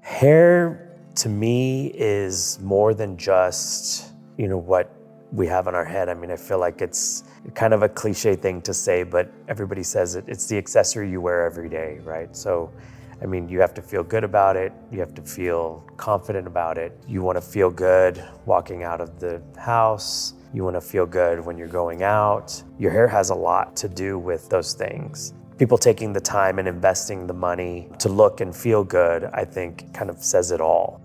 Hair to me is more than just, what we have in our head. I mean, I feel like it's kind of a cliche thing to say, but everybody says it. It's the accessory you wear every day, right? So, I mean, you have to feel good about it. You have to feel confident about it. You want to feel good walking out of the house. You want to feel good when you're going out. Your hair has a lot to do with those things. People taking the time and investing the money to look and feel good, I think kind of says it all.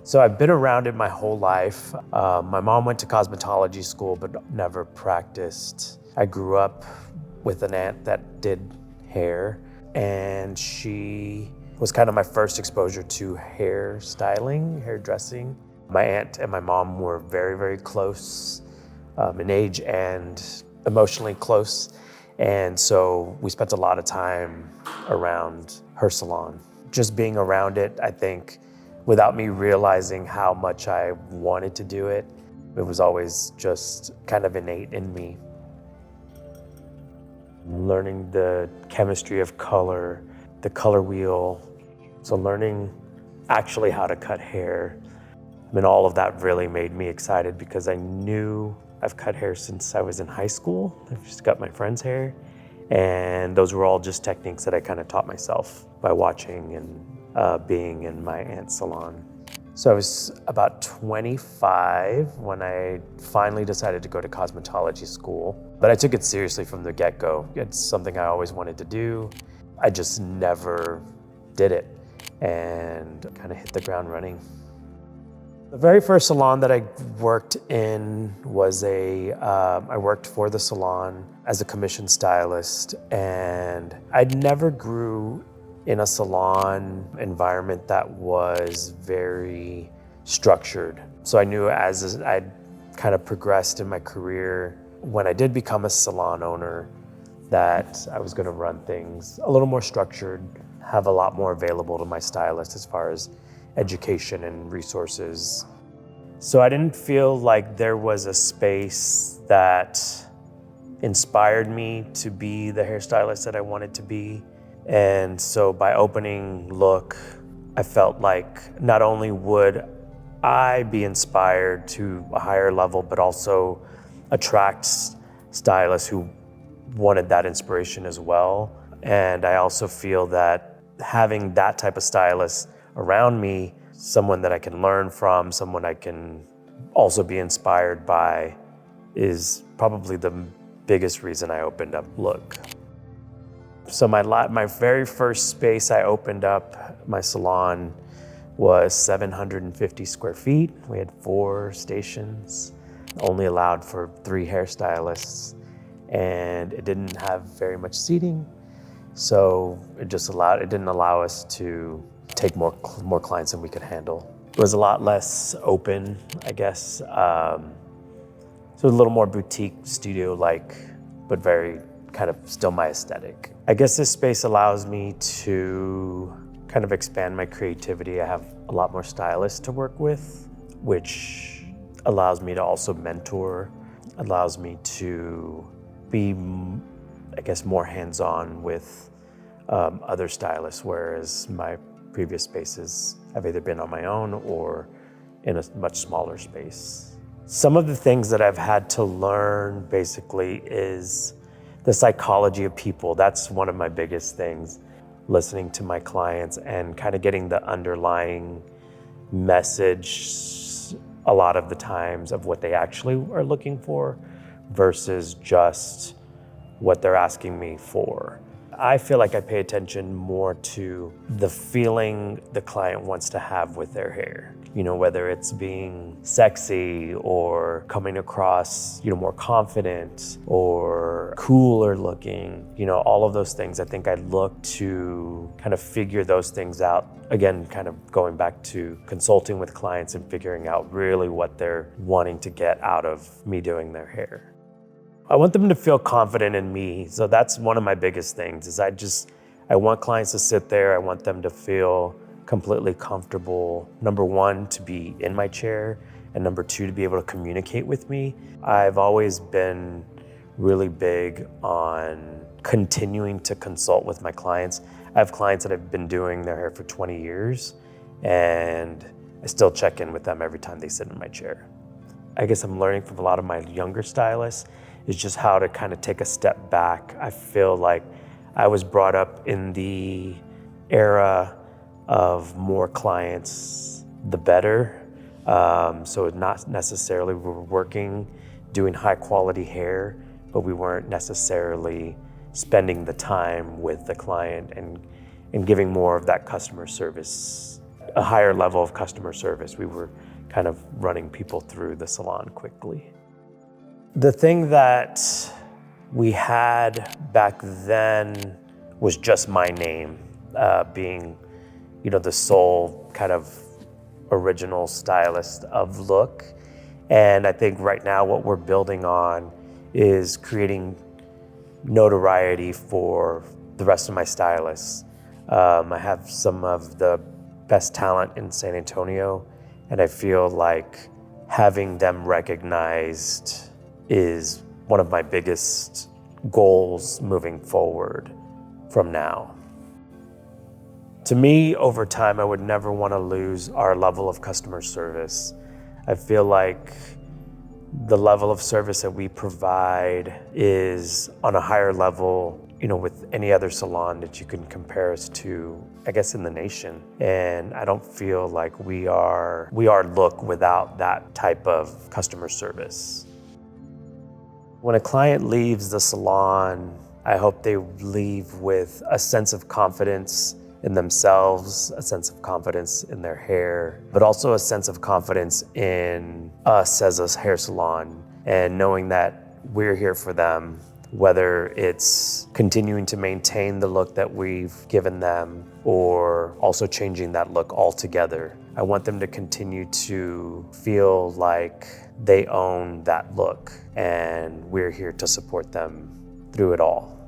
So I've been around it my whole life. My mom went to cosmetology school, but never practiced. I grew up with an aunt that did hair, and she was kind of my first exposure to hair styling, hair dressing. My aunt and my mom were very, very close in age and emotionally close. And so we spent a lot of time around her salon. Just being around it, I think, without me realizing how much I wanted to do it, it was always just kind of innate in me. Learning the chemistry of color, the color wheel. So learning actually how to cut hair. I mean, all of that really made me excited because I knew I've cut hair since I was in high school. I've just cut my friend's hair. And those were all just techniques that I kind of taught myself by watching and being in my aunt's salon. So I was about 25 when I finally decided to go to cosmetology school. But I took it seriously from the get-go. It's something I always wanted to do. I just never did it and kind of hit the ground running. The very first salon that I worked in was I worked for the salon as a commission stylist, and I never grew in a salon environment that was very structured. So I knew as I'd kind of progressed in my career, when I did become a salon owner, that I was gonna run things a little more structured, have a lot more available to my stylist as far as education and resources. So I didn't feel like there was a space that inspired me to be the hairstylist that I wanted to be. And so by opening Look, I felt like not only would I be inspired to a higher level, but also attract stylists who wanted that inspiration as well. And I also feel that having that type of stylist around me, someone that I can learn from, someone I can also be inspired by, is probably the biggest reason I opened up Look. So my very first space I opened up, my salon, was 750 square feet. We had 4 stations, only allowed for 3 hairstylists, and it didn't have very much seating. So it didn't allow us to take more clients than we could handle. It was a lot less open, I guess. So a little more boutique studio-like, but very kind of still my aesthetic. I guess this space allows me to kind of expand my creativity. I have a lot more stylists to work with, which allows me to also mentor, allows me to be, I guess, more hands-on with other stylists, whereas my previous spaces have either been on my own or in a much smaller space. Some of the things that I've had to learn basically is the psychology of people. That's one of my biggest things, listening to my clients and kind of getting the underlying message a lot of the times of what they actually are looking for versus just what they're asking me for. I feel like I pay attention more to the feeling the client wants to have with their hair. Whether it's being sexy or coming across, more confident or cooler looking, all of those things. I think I look to kind of figure those things out. Again, kind of going back to consulting with clients and figuring out really what they're wanting to get out of me doing their hair. I want them to feel confident in me. So that's one of my biggest things is I want clients to sit there. I want them to feel completely comfortable. Number one, to be in my chair, and number two, to be able to communicate with me. I've always been really big on continuing to consult with my clients. I have clients that have been doing their hair for 20 years, and I still check in with them every time they sit in my chair. I guess I'm learning from a lot of my younger stylists is just how to kind of take a step back. I feel like I was brought up in the era of more clients, the better. So not necessarily we were working, doing high quality hair, but we weren't necessarily spending the time with the client and giving more of that customer service, a higher level of customer service. We were kind of running people through the salon quickly. The thing that we had back then was just my name, being, the sole kind of original stylist of look. And I think right now what we're building on is creating notoriety for the rest of my stylists. I have some of the best talent in San Antonio, and I feel like having them recognized is one of my biggest goals moving forward from now. To me, over time, I would never want to lose our level of customer service. I feel like the level of service that we provide is on a higher level, with any other salon that you can compare us to, I guess, in the nation. And I don't feel like we are Look without that type of customer service. When a client leaves the salon, I hope they leave with a sense of confidence in themselves, a sense of confidence in their hair, but also a sense of confidence in us as a hair salon, and knowing that we're here for them, whether it's continuing to maintain the look that we've given them or also changing that look altogether. I want them to continue to feel like they own that look, and we're here to support them through it all.